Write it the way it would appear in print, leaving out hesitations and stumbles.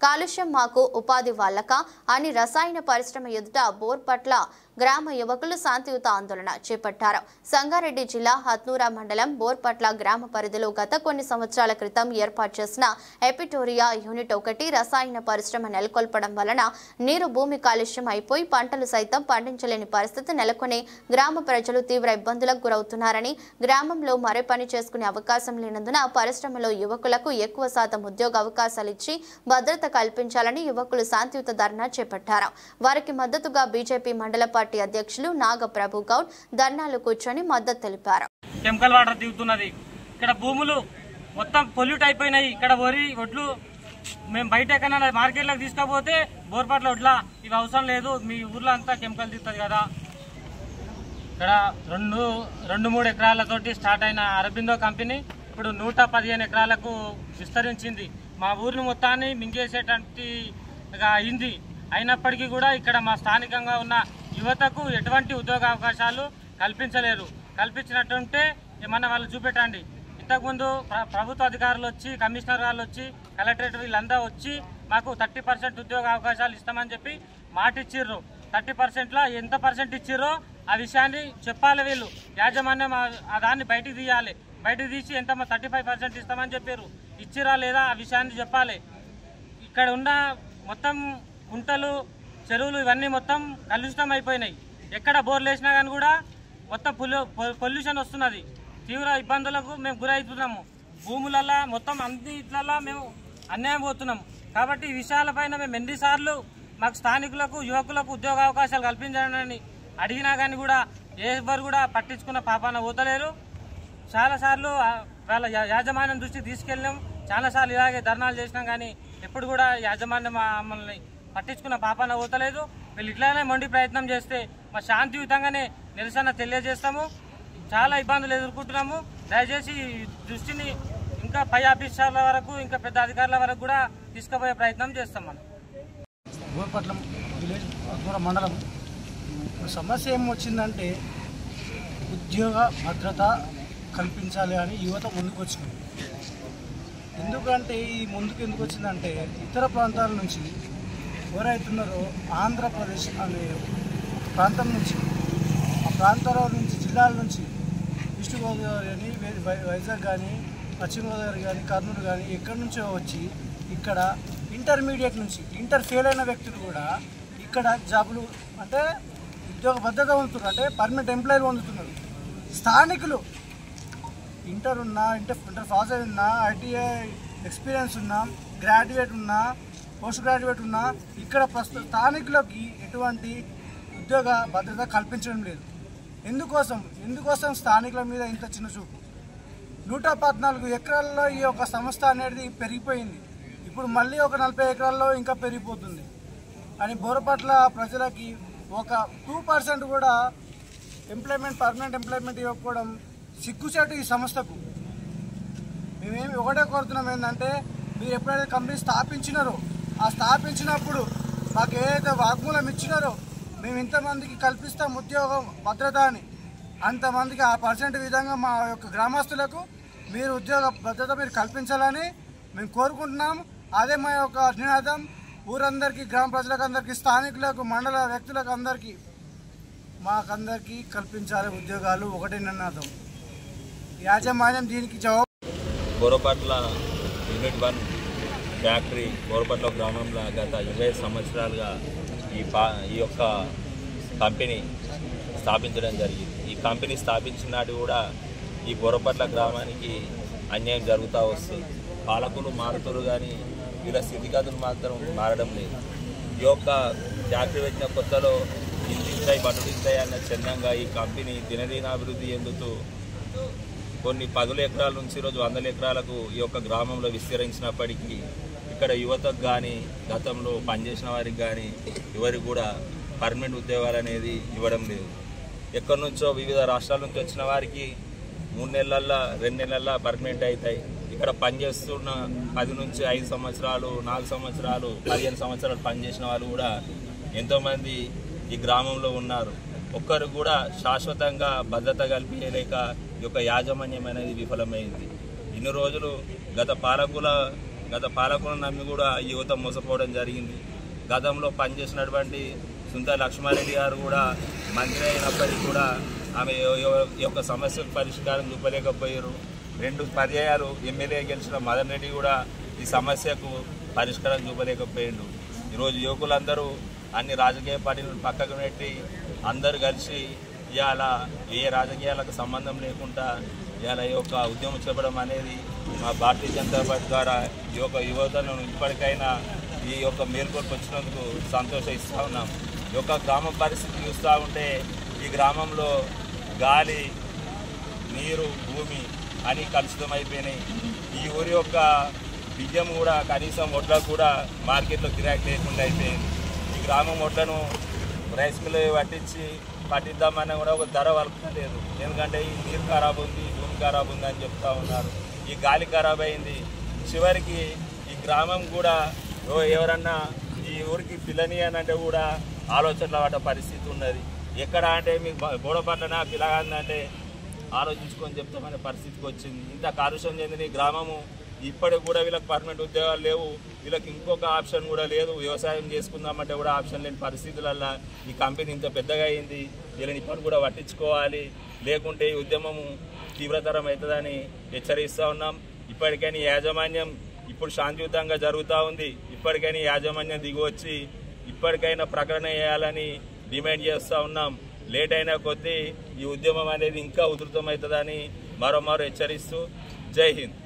కాలుష్యం మాకు ఉపాధి వాళ్ళక అని రసాయన పరిశ్రమ ఎదుట బోర్పట్ల గ్రామ యువకులు శాంతియుత ఆందోళన చేపట్టారు. సంగారెడ్డి జిల్లా హత్నూరా మండలం బోర్పట్ల గ్రామ పరిధిలో గత కొన్ని సంవత్సరాల క్రితం ఏర్పాటు చేసిన ఎపిటోరియా యూనిట్ 1 రసాయన పరిశ్రమ నెలకొల్పడం వలన నీరు భూమి కాలుష్యం అయిపోయి పంటలు సైతం పండించలేని పరిస్థితి నెలకొని గ్రామ ప్రజలు తీవ్ర ఇబ్బందులకు గురవుతున్నారని, గ్రామంలో మరే పని చేసుకునే అవకాశం లేనందున పరిశ్రమలో యువకులకు ఎక్కువ శాతం ఉద్యోగ అవకాశాలు ఇచ్చి భద్రత కల్పించాలని యువకులు శాంతియుత ధర్నా చేపట్టారు. వారికి మద్దతుగా బీజేపీ మండల పార్టీ అధ్యక్షులు నాగప్రభు గౌడ్ ధర్నాలు కూర్చొని మద్దతు తెలిపారు. కెమికల్ వాటర్ దిగుతున్నది, ఇక్కడ భూములు మొత్తం పొల్యూట్ అయిపోయినాయి. ఇక్కడ వరి ఒడ్లు మేము బయట ఎక్కడైనా మార్కెట్లోకి తీసుకపోతే బోర్పట్ల వడ్ల ఇవి అవసరం లేదు, మీ ఊర్లో అంతా కెమికల్ దిగుతుంది కదా. ఇక్కడ 2-3 ఎకరాలతోటి స్టార్ట్ అయిన అరబిందో కంపెనీ ఇప్పుడు 115 ఎకరాలకు విస్తరించింది. మా ఊరిని మొత్తాన్ని మింగేసేటువంటి అయింది. అయినప్పటికీ కూడా ఇక్కడ మా స్థానికంగా ఉన్న యువతకు ఎటువంటి ఉద్యోగ అవకాశాలు కల్పించలేరు. కల్పించినట్టుంటే ఏమన్నా వాళ్ళు చూపెట్టండి. ఇంతకుముందు ప్రభుత్వ అధికారులు వచ్చి, కమిషనర్ వాళ్ళు వచ్చి, కలెక్టరేట్ వీళ్ళంతా వచ్చి మాకు 30% ఉద్యోగ అవకాశాలు ఇస్తామని చెప్పి మాట ఇచ్చిర్రు. 30%లో ఎంత పర్సెంట్ ఇచ్చిర్రో ఆ విషయాన్ని చెప్పాలి. వీళ్ళు యాజమాన్యం ఆ దాన్ని బయటికి తీయాలి. బయటకు తీసి ఎంత 35% ఇస్తామని చెప్పారు, ఇచ్చిరా లేదా ఆ విషయాన్ని చెప్పాలి. ఇక్కడ ఉన్న మొత్తం కుంటలు, చెరువులు ఇవన్నీ మొత్తం కలుషితం అయిపోయినాయి. ఎక్కడ బోర్లు వేసినా కానీ కూడా మొత్తం పొల్యూషన్ వస్తున్నది. తీవ్ర ఇబ్బందులకు మేము గురవుతున్నాము. భూములలో మొత్తం అన్నిట్లలో మేము అన్యాయం పోతున్నాము. కాబట్టి ఈ విషయాలపైన మేము ఎన్నిసార్లు మాకు స్థానికులకు, యువకులకు ఉద్యోగ అవకాశాలు కల్పించాలని అడిగినా కానీ కూడా ఎవరు కూడా పట్టించుకున్న పాపాన పోతలేరు. చాలాసార్లు వాళ్ళ యాజమాన్యం దృష్టికి తీసుకెళ్ళాం, చాలాసార్లు ఇలాగే ధర్నాలు చేసినాం, కానీ ఎప్పుడు కూడా యాజమాన్యం మమ్మల్ని పట్టించుకున్న పాపాన పోతలేదు. వీళ్ళు ఇట్లానే మొండి ప్రయత్నం చేస్తే మా శాంతియుతంగానే నిరసన తెలియజేస్తాము. చాలా ఇబ్బందులు ఎదుర్కొంటున్నాము. దయచేసి దృష్టిని ఇంకా పై ఆఫీసర్ల వరకు, ఇంకా పెద్ద అధికారుల వరకు కూడా తీసుకుపోయే ప్రయత్నం చేస్తాం. మనం బోర్పట్ల విలేజ్ హత్నూరా మండలం సమస్య ఏం వచ్చిందంటే ఉద్యోగ భద్రత కల్పించాలి అని యువత ముందుకు వచ్చింది. ఎందుకంటే ఈ ముందుకు ఎందుకు వచ్చిందంటే ఇతర ప్రాంతాల నుంచి ఎవరైతున్నారో ఆంధ్రప్రదేశ్ అనే ప్రాంతం నుంచి, ఆ ప్రాంతాల నుంచి, జిల్లాల నుంచి ఈస్ట్ గోదావరి కానీ, వైజాగ్ కానీ, పశ్చిమ గోదావరి కానీ, కర్నూలు కానీ ఎక్కడి నుంచో వచ్చి ఇక్కడ ఇంటర్మీడియట్ నుంచి ఇంటర్ ఫెయిల్ అయిన వ్యక్తులు కూడా ఇక్కడ జాబులు అంటే ఉద్యోగ భద్రత పొందుతున్నారు, అంటే పర్మనెంట్ ఎంప్లాయీలు పొందుతున్నారు. స్థానికులు ఇంటర్ ఉన్నా, ఇంటర్ పాస్ అయి ఉన్నా, ఐటీఐ ఎక్స్పీరియన్స్ ఉన్నా, గ్రాడ్యుయేట్ ఉన్నా, పోస్ట్ గ్రాడ్యుయేట్ ఉన్నా ఇక్కడ స్థానికులకి ఎటువంటి ఉద్యోగ భద్రత కల్పించడం లేదు. ఎందుకోసం స్థానికుల మీద ఇంత చిన్న చూపు? 114 ఎకరాల్లో ఈ యొక్క సంస్థ అనేది పెరిగిపోయింది. ఇప్పుడు మళ్ళీ ఒక 40 ఎకరాల్లో ఇంకా పెరిగిపోతుంది అని బోర్పట్ల ప్రజలకి ఒక 2% కూడా పర్మనెంట్ ఎంప్లాయ్మెంట్ ఇవ్వకపోవడం సిగ్గుచేటు ఈ సంస్థకు. మేమేమి ఒకటే కోరుతున్నాం ఏంటంటే, మీరు ఎప్పుడైతే కంపెనీ స్థాపించినారో ఆ స్థాపించినప్పుడు మాకు ఏదైతే వాగ్మూలం ఇచ్చినారో మేము ఇంతమందికి కల్పిస్తాం ఉద్యోగం భద్రత అని, అంతమందికి ఆ పర్సెంట్ విధంగా మా యొక్క గ్రామస్తులకు మీరు ఉద్యోగ భద్రత మీరు కల్పించాలని మేము కోరుకుంటున్నాం. అదే మా యొక్క నినాదం. ఊరందరికీ, గ్రామ ప్రజలకు అందరికీ, స్థానికులకు, మండల వ్యక్తులకు అందరికీ మాకందరికీ కల్పించాలి ఉద్యోగాలు, ఒకటే నినాదం. యాజమాన్యం దీనికి జవాబు. బోర్పట్ల యూనిట్ 1 ఫ్యాక్టరీ బోర్పట్ల గ్రామంలో గత 20 సంవత్సరాలుగా ఈ యొక్క కంపెనీ స్థాపించడం జరిగింది. ఈ కంపెనీ స్థాపించిన నాటి కూడా ఈ బోర్పట్ల గ్రామానికి అన్యాయం జరుగుతూ వస్తుంది. పాలకులు మారుతారు కానీ వీళ్ళ స్థితిగతులు మాత్రం మారడం లేదు. ఈ యొక్క ఫ్యాక్టరీ వచ్చిన కొత్తలో ఇంటిస్తాయి బటుడిస్తాయి అన్న చందంగా ఈ కంపెనీ దినదినాభివృద్ధి చెందుతూ కొన్ని 10 ఎకరాల నుంచి ఈరోజు 100 ఎకరాలకు ఈ యొక్క గ్రామంలో విస్తరించినప్పటికీ ఇక్కడ యువతకు కానీ, గతంలో పనిచేసిన వారికి కానీ ఎవరికి కూడా పర్మనెంట్ ఉద్యోగాలు అనేది ఇవ్వడం లేదు. ఎక్కడి నుంచో వివిధ రాష్ట్రాల నుంచి వచ్చిన వారికి 3 నెలల్లో 2 నెలల్లో పర్మనెంట్ అవుతాయి. ఇక్కడ పనిచేస్తున్న 10 నుంచి 5 సంవత్సరాలు, 4 సంవత్సరాలు, 15 సంవత్సరాలు పనిచేసిన వాళ్ళు కూడా ఎంతోమంది ఈ గ్రామంలో ఉన్నారు. ఒక్కరు కూడా శాశ్వతంగా భద్రత కల్పించలేక ఈ యొక్క యాజమాన్యం అనేది విఫలమైంది. ఇన్ని రోజులు గత పాలకుల గత పాలకులను నమ్మి కూడా యువత మోసపోవడం జరిగింది. గతంలో పనిచేసినటువంటి సుంత లక్ష్మారెడ్డి గారు కూడా మంత్రి అయినప్పటికీ కూడా ఆమె ఈ యొక్క సమస్యకు పరిష్కారం చూపలేకపోయారు. 2 పర్యాయాలు ఎమ్మెల్యే గెలిచిన మదన్ రెడ్డి కూడా ఈ సమస్యకు పరిష్కారం చూపలేకపోయాడు. ఈరోజు యువకులందరూ అన్ని రాజకీయ పార్టీలను పక్కకు పెట్టి అందరూ కలిసి ఇవాళ ఏ రాజకీయాలకు సంబంధం లేకుండా ఇవాళ ఈ యొక్క ఉద్యమం చెప్పడం అనేది మా భారతీయ జనతా పార్టీ ద్వారా ఈ యొక్క యువతను ఇప్పటికైనా ఈ యొక్క మేల్కొల్పు వచ్చినందుకు సంతోషిస్తూ ఉన్నాం. ఈ యొక్క గ్రామ పరిస్థితి చూస్తూ ఉంటే ఈ గ్రామంలో గాలి, నీరు, భూమి అని కలుషితమైపోయినాయి. ఈ ఊరి యొక్క బియ్యం కూడా కనీసం వడ్లకు కూడా మార్కెట్లో గిరాకీ లేకుండా అయిపోయింది. ఈ గ్రామం వడ్లను రైస్ మిల్లు పట్టిద్దామని కూడా ఒక ధర వలకలేదు. ఎందుకంటే ఈ నీరు ఖరాబ్ ఉంది, భూమి ఖరాబ్ ఉంది అని చెప్తా ఉన్నారు. ఈ గాలి ఖరాబ్ అయింది. చివరికి ఈ గ్రామం కూడా ఎవరన్నా ఈ ఊరికి పిల్లని అని అంటే కూడా ఆలోచనలు పడ్డ పరిస్థితి ఉన్నది. ఎక్కడ అంటే మీకు బోడపట్లనా పిల్లగాందంటే ఆలోచించుకొని చెప్తామనే పరిస్థితికి వచ్చింది. ఇంత కాలుష్యం చెందిన ఈ గ్రామము ఇప్పటికి కూడా వీళ్ళకి పర్మనెంట్ ఉద్యోగాలు లేవు. వీళ్ళకి ఇంకొక ఆప్షన్ కూడా లేదు. వ్యవసాయం చేసుకుందామంటే కూడా ఆప్షన్ లేని పరిస్థితులల్లో ఈ కంపెనీ ఇంత పెద్దగా అయింది. వీళ్ళని ఇప్పటికి కూడా పట్టించుకోవాలి, లేకుంటే ఈ ఉద్యమము తీవ్రతరం అవుతుందని హెచ్చరిస్తూ ఉన్నాం. ఇప్పటికైనా యాజమాన్యం ఇప్పుడు శాంతియుతంగా జరుగుతూ ఉంది. ఇప్పటికైనా యాజమాన్యం దిగివచ్చి ఇప్పటికైనా ప్రకటన చేయాలని డిమాండ్ చేస్తూ ఉన్నాం. లేట్ అయినా కొద్దీ ఈ ఉద్యమం అనేది ఇంకా ఉధృతమవుతుందని మరోమారు హెచ్చరిస్తూ జై హింద్.